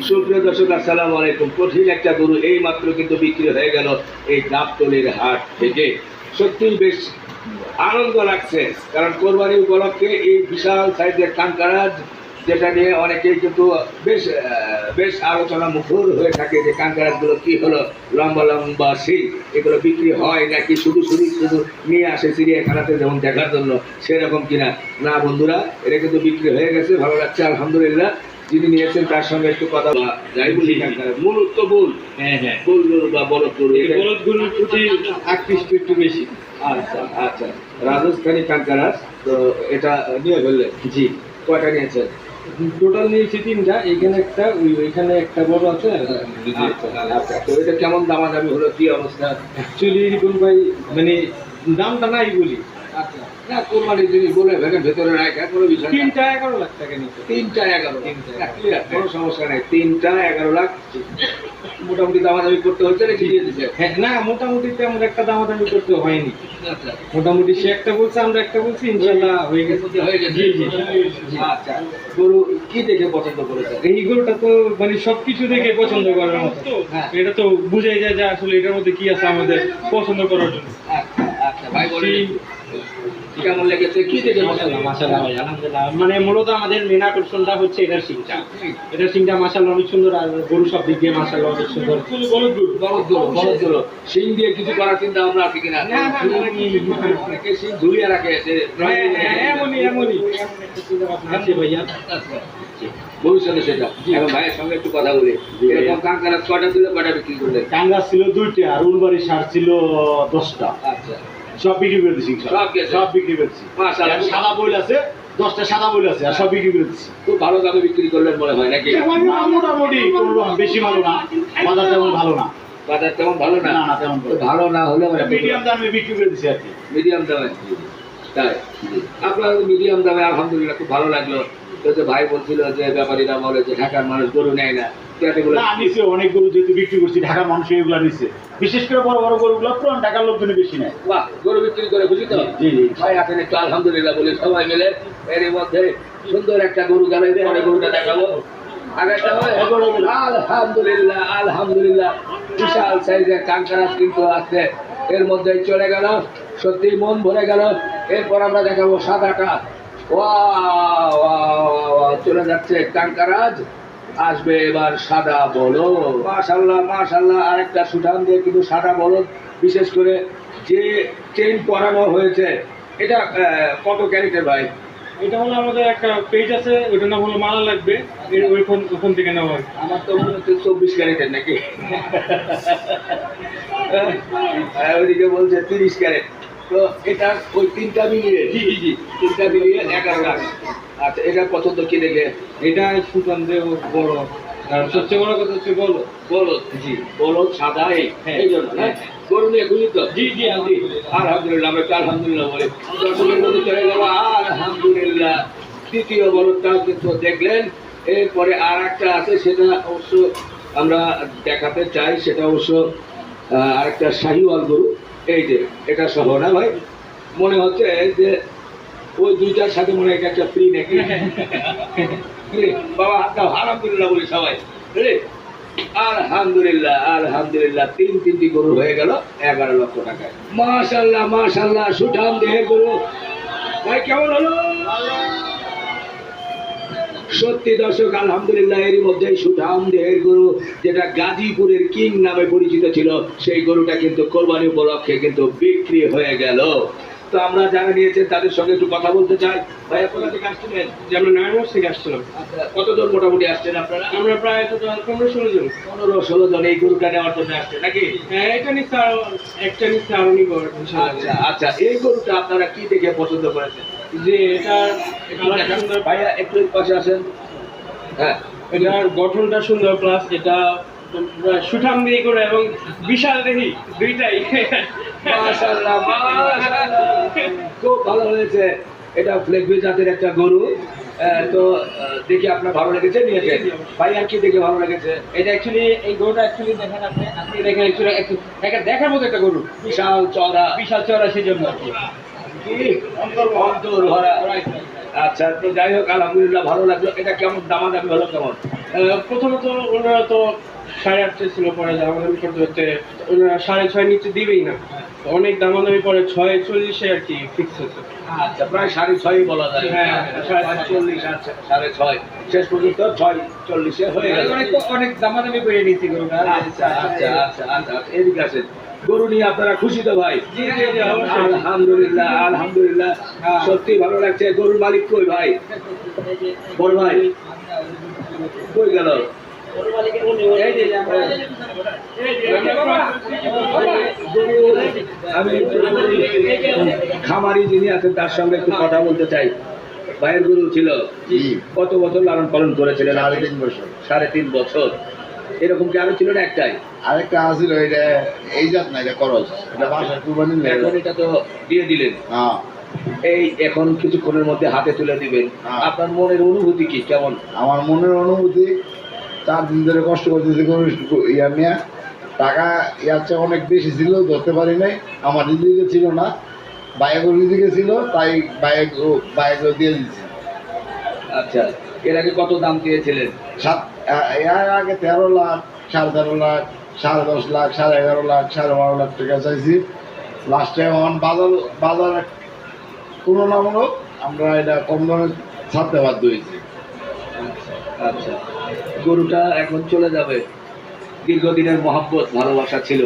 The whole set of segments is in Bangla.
সুপ্রিয় দর্শক, আসসালামু আলাইকুম। কঠিন একটা গরু এই মাত্র কিন্তু বিক্রি হয়ে গেল এই গাবতলীর হাট থেকে। সত্যি বেশ আনন্দ লাগছে, কারণ কোরবানি উপলক্ষে এই বিশাল সাইজের কাঙ্কারাজ, যেটা নিয়ে অনেকেই কিন্তু বেশ বেশ আলোচনা মুখর হয়ে থাকে যে কাঙ্কারাজগুলো কি হলো, লম্বা লম্বা শিং, এগুলো বিক্রি হয় নাকি শুধু শুধু শুধু নিয়ে আসে চিড়িয়াখানাতে যেমন দেখার জন্য, সেরকম কিনা? না বন্ধুরা, এটা কিন্তু বিক্রি হয়ে গেছে, ভালো লাগছে আলহামদুলিল্লাহ। যিনি নিয়েছেন তার সঙ্গে একটু কথা যাই বলি। কাঙ্কারাজ মূলত বুল, বুল গরু বা বলদ গরু, বলদ গরুর প্রতি আকৃষ্ট একটু বেশি। আচ্ছা আচ্ছা, রাজস্থানী কাঙ্কারাজ। তো এটা নিয়ে ফেললেন? জি। কয়টা নিয়েছেন? টোটাল নিয়েছি তিনটা, এখানে একটা, ওইখানে একটা বড় আছে। আচ্ছা, তো এটা কেমন দামাদামি হলো, কি অবস্থা? অ্যাকচুয়ালি রিপন ভাই, মানে দামটা নাই বলি। আচ্ছা, না কোরবানির জিনিস বলে ভেতরে রাখা কোনো বিষয় না। 3টা 11 লাখ টাকা নিচ্ছে। 3টা 11, কোনো সমস্যা নেই। 3টা 11 লাখ মোটামুটি দামাদামি করতে হচ্ছে নাকি দিয়ে দিচ্ছে? হ্যাঁ, না মোটামুটি তেমন একটা দামাদামি করতে হয়নি। আচ্ছা, মোটামুটি সে একটা বলছে, আমরা একটা বলছি, ইনশাল্লাহ হয়ে গেছে। হয়ে গেছে। জি জি। আচ্ছা, গরু কি দেখে পছন্দ করেছে? এই গরুটা তো মানে সবকিছু দেখে পছন্দ করার মতো। হ্যাঁ। এটা তো বুঝাই যায় যে আসলে এটার মধ্যে কি আছে আমাদের পছন্দ করার জন্য। আচ্ছা আচ্ছা, ভাই বলেন কেমন লেগেছে, কি দেখে পছন্দ? মাশাআল্লাহ ভাই, আলহামদুলিল্লাহ। মানে মূলত আমাদের মেন আকর্ষণটা হচ্ছে এটার শিংটা। এটার শিংটা মাশাআল্লাহ অনেক সুন্দর, আর গরু সব দিক দিয়ে মাশাআল্লাহ অনেক সুন্দর। বলদ গরু শিং দিয়ে কিছু করার চিন্তা ভাবনা আছে কিনা? না, না, না, অনেকে শিং ঝুলিয়ে রাখে যে এমনই এমনই আছে ভাইয়া। আচ্ছা, ভবিষ্যতে সেটা। এখন ভাইয়ের সঙ্গে একটু কথা বলি। এরকম কাঙ্কারাজ কয়টা ছিল, কয়টা বিক্রি করলেন? টাঙ্গা ছিল 2টা, আর উলবাড়ি সার ছিল 10টা। আচ্ছা, সব বিক্রি করে দিছি। সব গেছে? সব বিক্রি করেছি। মাশাআল্লাহ। আর সাদা বইল আছে 10টা, সাদা বইল আছে, আর সব বিক্রি করে দিছি। খুব ভালো দামে বিক্রি করলেন মনে হয় নাকি? না, মোটামুটি কোনোরকম বেশি ভালো না, বাজার তেমন ভালো না। বাজার তেমন ভালো না? না, না, তেমন তো ভালো না হলে মিডিয়াম দামে বিক্রি করে দিছি আর কি। মিডিয়াম দামে। তাই আপনার মিডিয়াম দামে আলহামদুলিল্লাহ, খুব ভালো লাগলো। তো যে ভাই বলছিল যে ব্যাপারীরা বলে যে ঢাকার মানুষ গরু নেয় না, না, নিছে অনেক গরু, যেহেতু বিক্রি করছি ঢাকার মানুষ এগুলা নিছে, বিশেষ করে বড় বড় গরুগুলো পুরান ঢাকার লোকজনে বেশি নেয়। বাহ, গরু বিক্রি করে খুশি তো? জি জি। ভাই আপনি একটু আলহামদুলিল্লাহ বলি সবাই মিলে। এর মধ্যে সুন্দর একটা গরু গেলে পরে গরুটা দেখাবো। আগেরটা হয় আলহামদুলিল্লাহ আলহামদুলিল্লাহ, বিশাল সাইজের কাঙ্কারাজ কিন্তু আছে, এর মধ্যে চলে গেল, সত্যি মন ভরে গেল। এরপর আমরা দেখাবো সাদাটা। ওয়াও ওয়াও ওয়াও, চলে যাচ্ছে কাঙ্কারাজ, আসবে এবার সাদা বলদ। মাশাআল্লাহ মাশাআল্লাহ, আরেকটা সুঠাম দিয়ে কিন্তু সাদা বলদ। বিশেষ করে যে চেইন পরানো হয়েছে, এটা কত ক্যারেটের ভাই? এটা হলো আমাদের একটা পেজ আছে, ওইটার নাম হলো মালা লাগবে, ওইখান থেকে নেওয়া হয়। আমার তো মনে হচ্ছে 24 ক্যারেটের নাকি? ওইদিকে বলছে 30 ক্যারেট। তো এটা ওই 3টা মিলিয়ে, জি জি জি। 3টা মিলিয়ে 11 লাখ। আচ্ছা, এটা পছন্দ কি দেখে? এটা সুতান দিয়ে বড়, আর সবচেয়ে বড় কথা হচ্ছে বলো। বলদ। জি। বলদ সাদা, হ্যাঁ। এই জন্য না? গরু নিয়ে খুশি তো? জি জি জি। আলহামদুলিল্লাহ, আমরা একটু আলহামদুলিল্লাহ বলি। দর্শকের মধ্যে চলে গেল আলহামদুলিল্লাহ। তৃতীয় বলদটাও কিন্তু দেখলেন। এরপরে আর একটা আছে, সেটা অবশ্য আমরা দেখাতে চাই, সেটা অবশ্য আরেকটা শাহিওয়াল গরু। এই যে এটা সহ না ভাই, মনে হচ্ছে যে ওই দুইটার সাথে মনে হয় এটা একটা ফ্রি নাকি? বাবা হাত দাও, আলহামদুলিল্লাহ বলি সবাই। আলহামদুলিল্লাহ আলহামদুলিল্লাহ, 3টি গরু হয়ে গেল 11 লক্ষ টাকায়। মাশাআল্লাহ মাশাআল্লাহ, সুঠাম দেহের গরু। ভাই কেমন হলো? সত্যি দর্শক আলহামদুলিল্লাহ, এরই মধ্যে সুঠাম দেহের গরু, যেটা গাজীপুরের কিং নামে পরিচিত ছিল, সেই গরুটা কিন্তু কোরবানি উপলক্ষে কিন্তু বিক্রি হয়ে গেল। তো আমরা যারা নিয়েছেন তাদের সঙ্গে একটু কথা বলতে চাই। ভাই আপনারা থেকে আসছিলেন? যে আমরা নারায়ণগঞ্জ থেকে আসছিলাম। আচ্ছা, কতজন মোটামুটি আসছেন আপনারা? আমরা প্রায় টোটাল 15-16 জন। 15-16 জন এই গরুটা নেওয়ার জন্য আসছে নাকি? হ্যাঁ, এটা নিচ্ছে আরো, একটা নিচ্ছে আরো নিবো আচ্ছা আচ্ছা, এই গরুটা আপনারা কি দেখে পছন্দ করেছেন? যে এটার ভাইয়া একটু পাশে আসেন। হ্যাঁ, এটার গঠনটা সুন্দর, প্লাস এটা সুঠাম দিয়ে করে এবং বিশাল দেহি দুইটাই। মাশাআল্লাহ মাশাআল্লাহ, খুব ভালো হয়েছে। এটা ফ্লেগবি জাতের একটা গরু। তো দেখি আপনার ভালো লেগেছে, নিয়েছেন? ভাই আর কি দেখে ভালো লেগেছে? এটা অ্যাকচুয়ালি, এই গরুটা অ্যাকচুয়ালি দেখেন, আপনি দেখেন অ্যাকচুয়ালি একটা দেখার মতো একটা গরু, বিশাল চওড়া, বিশাল চওড়া, সেই জন্য আর কি। কি অন্তর ভরা। আচ্ছা, তো যাই হোক আলহামদুলিল্লাহ ভালো লাগলো। এটা কেমন দামাদামি হলো কেমন? প্রথমত ওনারা তো 8.5 ছিল, পরে দামাদামি করতে করতে ওনারা 6.5 নিচে দিবেই না, তো অনেক দামাদামি পরে 6.40 আর কি ফিক্স হচ্ছে। আচ্ছা, প্রায় 6.5 বলা যায়। হ্যাঁ, 6.40, আচ্ছা 6.5, শেষ পর্যন্ত 6.40 হয়ে গেল। অনেক দামাদামি করে নিচ্ছি গরুটা। আচ্ছা আচ্ছা আচ্ছা আচ্ছা, এদিকে আসেন। গরু নিয়ে আপনারা খুশি তো ভাই? জি জি জি, অবশ্যই। আলহামদুলিল্লাহ আলহামদুলিল্লাহ, সত্যি ভালো লাগছে। গরুর মালিক কই ভাই? বড় ভাই কই গেল? আমি খামারি যিনি আছেন তার সঙ্গে একটু কথা বলতে চাই। ভাইয়ের গরু ছিল, কত বছর লালন পালন করেছিলেন? 3.5 বছর। 3.5 বছর। এরকম কি আরো ছিল না একটাই? আরেকটা আছিল, এটা এই জাত না, এটা করজ, এটা বাসায় কুরবানি নেই। এখন এটা তো দিয়ে দিলেন, হ্যাঁ, এই এখন কিছুক্ষণের মধ্যে হাতে তুলে দিবেন। হ্যাঁ। আপনার মনের অনুভূতি কি কেমন? আমার মনের অনুভূতি, 4 দিন ধরে কষ্ট করতেছি গরু ইয়া নিয়ে, টাকা ইয়ার চেয়ে অনেক বেশি ছিল, ধরতে পারি নাই। আমার দিদিকে ছিল না, বাইকের দিদিকে ছিল, তাই বাইক দিয়ে দিচ্ছি। আচ্ছা, এর আগে কত দাম দিয়েছিলেন? এর আগে 13 লাখ, 13.5 লাখ, 10.5 লাখ, 11.5 লাখ, 12.5 লাখ টাকা চাইছি। লাস্টে এখন বাজার তুলনামূলক আমরা এটা কম দামে ছাড়তে বাধ্য হয়েছি। আচ্ছা, গরুটা এখন চলে যাবে, দীর্ঘদিনের মহাব্বত ভালোবাসা ছিল,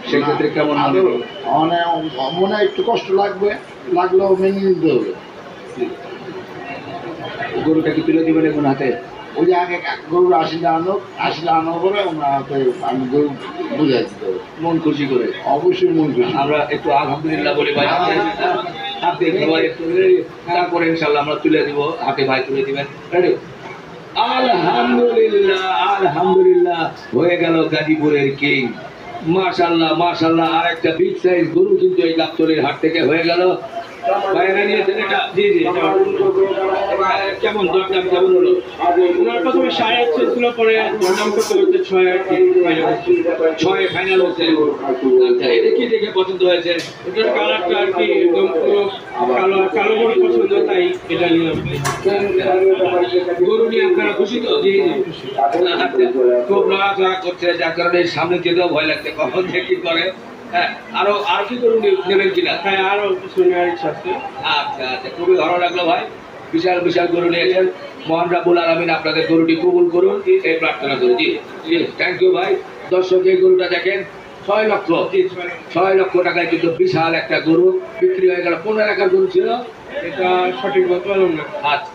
সেক্ষেত্রে কেমন মনে হলো? মনে একটু কষ্ট লাগলেও মেনে নিতে হবে। গরুটা কি তুলে দিবেন এখন হাতে? ওই যে আগে গরুর 80 আনার পরে আমি গরু বুঝাই দিতে হবে, মন খুশি করে। অবশ্যই মন খুশি। আমরা একটু আলহামদুলিল্লাহ বলি ভাই, হাত দিয়ে সবাই একটু, তারপরে ইনশাল্লাহ আমরা তুলে দিব, হাতে ভাই তুলে দিবেন। Ready? আলহামদুলিল্লাহ আলহামদুলিল্লাহ, হয়ে গেল গাজীপুরের কিং। মাশাল্লাহ মাশাল্লাহ, আর একটা বিগ সাইজ গরু কিন্তু এই গাবতলীর হাট থেকে হয়ে গেল। ভাইরা নিয়েছেন এটা? জি জি, কেমন দরদাম কেমন হলো? ওনার প্রথমে 6.5 ছিল, পরে দরদাম করতে করতে 6 আর কি ফাইনাল হচ্ছে। 6 ফাইনাল হচ্ছে। আচ্ছা, এটা কি দেখে পছন্দ হয়েছে? এটার কালারটা আর কি একদম পুরো কালো কালো গরু পছন্দ, তাই এটা নিলাম। গরু নিয়ে আপনারা খুশি তো? জি জি, খুশি। আচ্ছা, খুব নড়াচড়া করছে, যার কারণে সামনে যেতেও ভয় লাগছে, কখন যে কি করে। হ্যাঁ, আরো কি গরু নেবেন কিনা? হ্যাঁ, আরো কিছু নেওয়ার ইচ্ছা আছে। আচ্ছা আচ্ছা, খুবই ভালো লাগলো ভাই, বিশাল বিশাল গরু নিয়েছেন। মহান রাব্বুল আলামিন আপনাদের গরুটি কবুল করুন, এই প্রার্থনা করি। জি জি, থ্যাংক ইউ ভাই। দর্শক, এই গরুটা দেখেন, 6 লক্ষ, 6 লক্ষ টাকায় কিন্তু বিশাল একটা গরু বিক্রি হয়ে গেল। 15 টাকার গরু ছিল, এটা সঠিক বলতে পারলাম না। আচ্ছা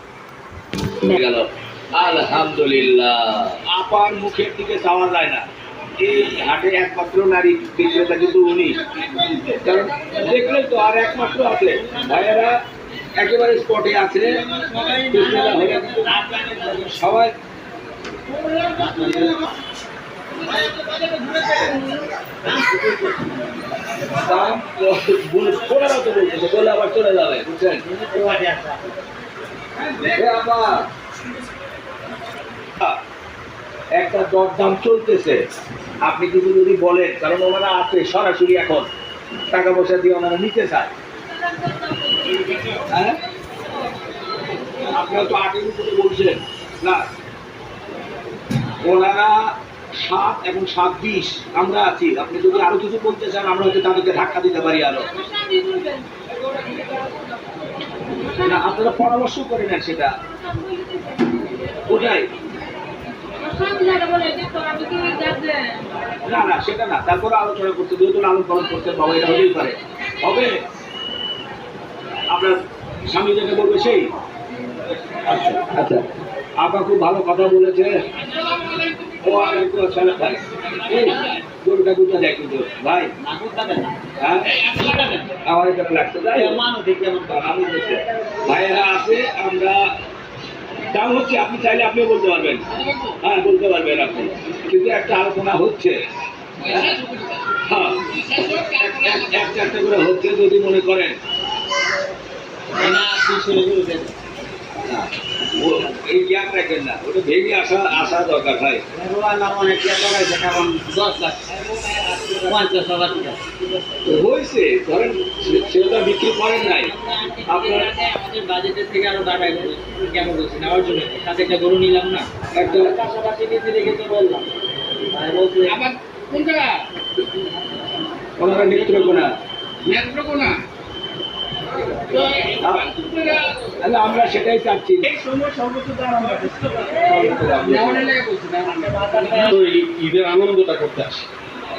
হয়ে গেল। আলহামদুলিল্লাহ, আপার মুখের দিকে চাওয়া যায় না। এই হাটে একমাত্র নারী বিক্রেতা কিন্তু উনি, কারণ দেখলেন তো, আর একমাত্র আছে। ভাইয়েরা একেবারে স্পটে আছে, সবাই দাম পনেরো তো বলতেছে, বলে আবার চলে যাবে, বুঝছেন? একটা দরদাম চলতেছে, আপনি কিছু যদি বলেন, কারণ ওনারা আছে সরাসরি, এখন টাকা পয়সা দিয়ে ওনারা নিতে চায়। হ্যাঁ, আপনারা তো 8-এর উপরে বলছেন না, ওনারা 7 এবং 7.20 আমরা আছি। আপনি যদি আরো কিছু বলতে চান, আমরা হয়তো তাদেরকে ধাক্কা দিতে পারি আরো। না, আপনারা পরামর্শ করে নেন সেটা, ওটাই। না না, সেটা না, তারপরে আলোচনা করতে, যেহেতু লালন পালন করতে বাবা, এটা হতেই পারে, হবে। আপনার স্বামী যেটা বলবে সেই। আচ্ছা আচ্ছা, আপা খুব ভালো কথা বলেছে। ওয়ালাইকুম আসসালাম ভাই। এই গরুটা দুটো দেয় কিন্তু ভাই, হ্যাঁ আমার এখানে লাগছে, যাই হোক, আমি বলছি, ভাইয়েরা আছে, আমরা দাম হচ্ছে, আপনি চাইলে আপনিও বলতে পারবেন। হ্যাঁ, বলতে পারবেন আপনি, কিন্তু একটা আলোচনা হচ্ছে। হ্যাঁ, একটা করে হচ্ছে, যদি মনে করেন এই জ্ঞান রাখেন না, ওটা ভেঙে আসা দরকার ভাই। 10 লাখ। 50,000 টাকা। হয়েছে ধরেন সেটা তো বিক্রি করেন নাই আপনার আমাদের বাজেটের থেকে আরো টাকা কেমন বলছি নেওয়ার জন্য সাথে একটা গরু নিলাম না, একটা পাশাপাশি নিতে রেখে তো বললাম ভাই বলছে আবার কোন জায়গা ওনারা নেত্রকোনা নেত্রকোনা তো তাহলে আমরা সেটাই চাচ্ছি এই সময় সর্বোচ্চ দাম আমরা নেওয়ার লেগে বলছি না তো এই ঈদের আনন্দটা করতে আসি।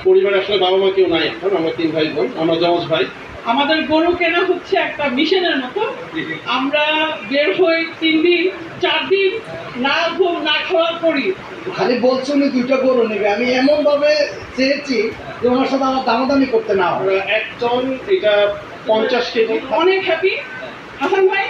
পরিবারে আসলে বাবা মা কেউ নাই এখন, আমরা 3 ভাই বোন, আমরা যমজ ভাই। আমাদের গরু কেনা হচ্ছে একটা মিশনের মতো। আমরা বের হই 3 দিন 4 দিন না ঘুম না খাওয়া করি। খালি বলছো উনি 2টা গরু নেবে, আমি এমন ভাবে চেয়েছি যে ওনার সাথে আমার দামাদামি করতে না হয়। আমরা একজন এটা 50 কেজি অনেক হ্যাপি হাসান ভাই,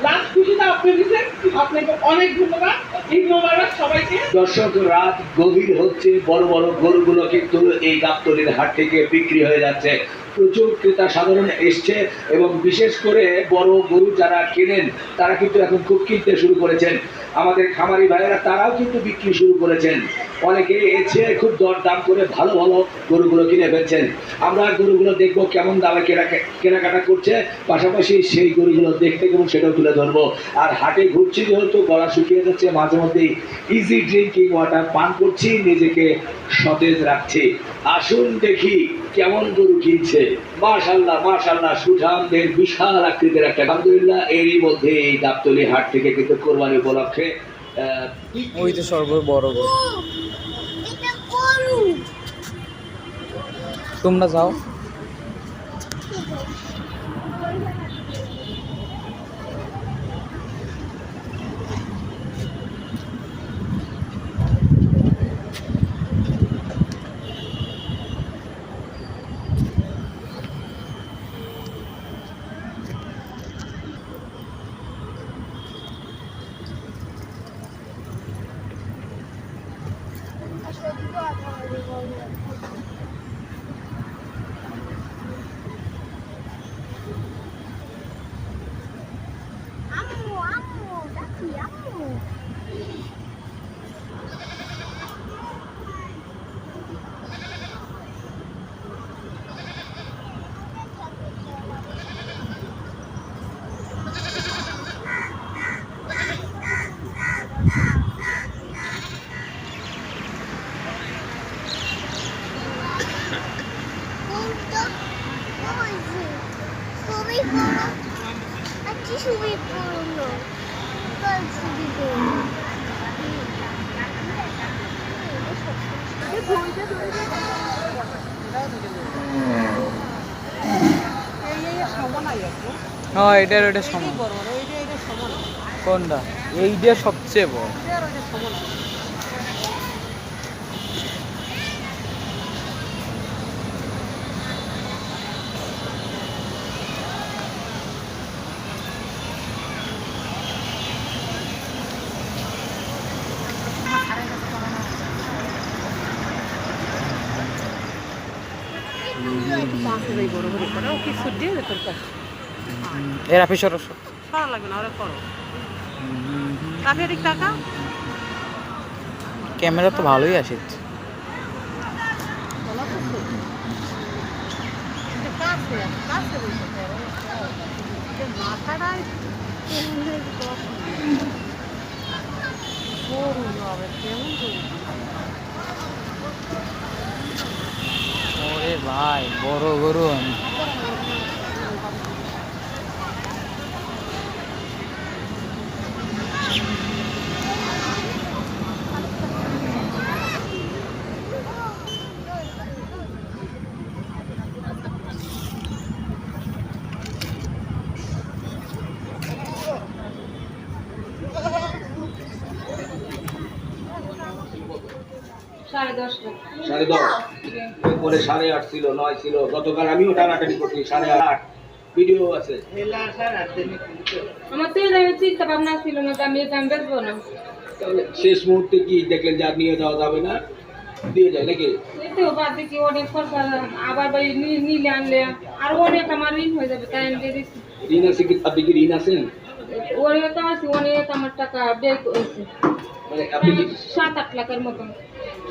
লাস্ট খুশিটা আপনি দিচ্ছেন, আপনাকে অনেক ধন্যবাদ। ঈদ মোবারক সবাইকে। দর্শক, রাত গভীর হচ্ছে, বড় বড় গরুগুলো কিন্তু এই গাবতলীর হাট থেকে বিক্রি হয়ে যাচ্ছে। প্রচুর ক্রেতা সাধারণ এসছে এবং বিশেষ করে বড় গরু যারা কেনেন তারা কিন্তু এখন খুব কিনতে শুরু করেছেন। আমাদের খামারি ভাইয়েরা তারাও কিন্তু বিক্রি শুরু করেছেন। অনেকে এসে খুব দরদাম করে ভালো ভালো গরুগুলো কিনে ফেলছেন। আমরা গরুগুলো দেখবো কেমন দামে কেনাকাটা করছে, পাশাপাশি সেই গরুগুলো দেখতে কেমন সেটাও তুলে ধরবো। আর হাটে ঘুরছি যেহেতু গলা শুকিয়ে যাচ্ছে, মাঝে মধ্যেই ইজি ড্রিঙ্কিং ওয়াটার পান করছি, নিজেকে সতেজ রাখছি। আসুন দেখি কেমন গরু কিনছে। মাশাআল্লাহ মাশাআল্লাহ, সুঠামদের বিশাল আকৃতির একটা, আলহামদুলিল্লাহ। এরই মধ্যে এই গাবতলী হাট থেকে কিন্তু কোরবানি উপলক্ষে ওই তো সর্ব বড় গরু। তোমরা যাও। আম্মু আম্মু দেখি আম্মু কোনটা ওই যে ছবি করো আচ্ছা ছবি করো কাল ছবি করো হ্যাঁ, এটার ওইটা সমান। কোনটা? এইটা সবচেয়ে বড়। এর আপনি সরস ক্যামেরা তো ভালোই আসে। ওরে ভাই, বড় গরু। সাড়ে 10, এরপরে 8.5 ছিল, 9 ছিল, গতকাল আমিও টানাটানি করছি 8.5। ভিডিও আছে। আমার তো এই চিন্তা ভাবনা ছিল না যে আমি এটা আমি বেচবো না। তাহলে শেষ মুহূর্তে কি দেখলেন যে আর নিয়ে যাওয়া যাবে না, দিয়ে যায় নাকি? এতেও বাদ দেখি অনেক খরচা, আবার বাড়ি নিলে আনলে আর অনেক আমার ঋণ হয়ে যাবে, তাই আমি দিয়ে দিচ্ছি। ঋণ আছে কি? আপনি কি ঋণ আছেন? অনেক আছে, অনেক আমার টাকা ব্যয় করেছে, মানে আপনি কি 7-8 লাখের মতন।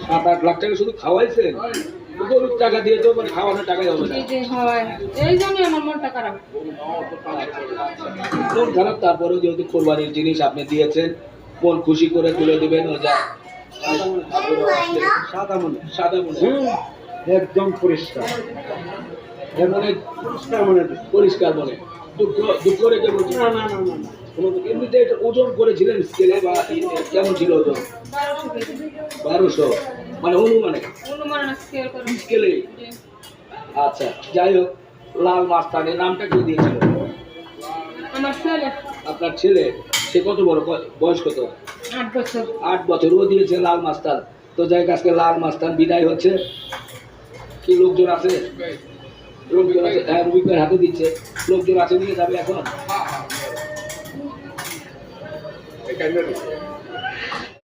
7-8 লাখ টাকা শুধু খাওয়াইছেন? গরুর টাকা দিয়ে তো মানে খাওয়ানোর টাকাই হবে না। এই যে হয় এই জন্যই আমার মনটা খারাপ। মন খারাপ, তারপরেও যেহেতু কোরবানির জিনিস আপনি দিয়েছেন, মন খুশি করে তুলে দিবেন। ও যা সাদা মনে সাদা মনে, একদম পরিষ্কার এর মনে পরিষ্কার মনে পরিষ্কার মনে, দুঃখ রেখে বলছি না না না না না এমনিতে এটা ওজন করেছিলেন স্কেলে বা কেমন ছিল ওজন? 1200 কেজি 1200 মানে অনুমানে অনুমান স্কেল করে। স্কেলে। আচ্ছা, যাই হোক, লাল মাস্তানের নামটা কি দিয়েছিল? আমার ছেলে আপনার ছেলে, সে কত বড়, বয়স কত? 8 বছর। 8 বছর, ও দিয়েছে লাল মাস্তান। তো যাই হোক, আজকে লাল মাস্তান বিদায় হচ্ছে। কি লোকজন আছে? লোকজন আছে, হ্যাঁ, রুবিক ভাইয়ের হাতে দিচ্ছে। লোকজন আছে, নিয়ে যাবে এখন।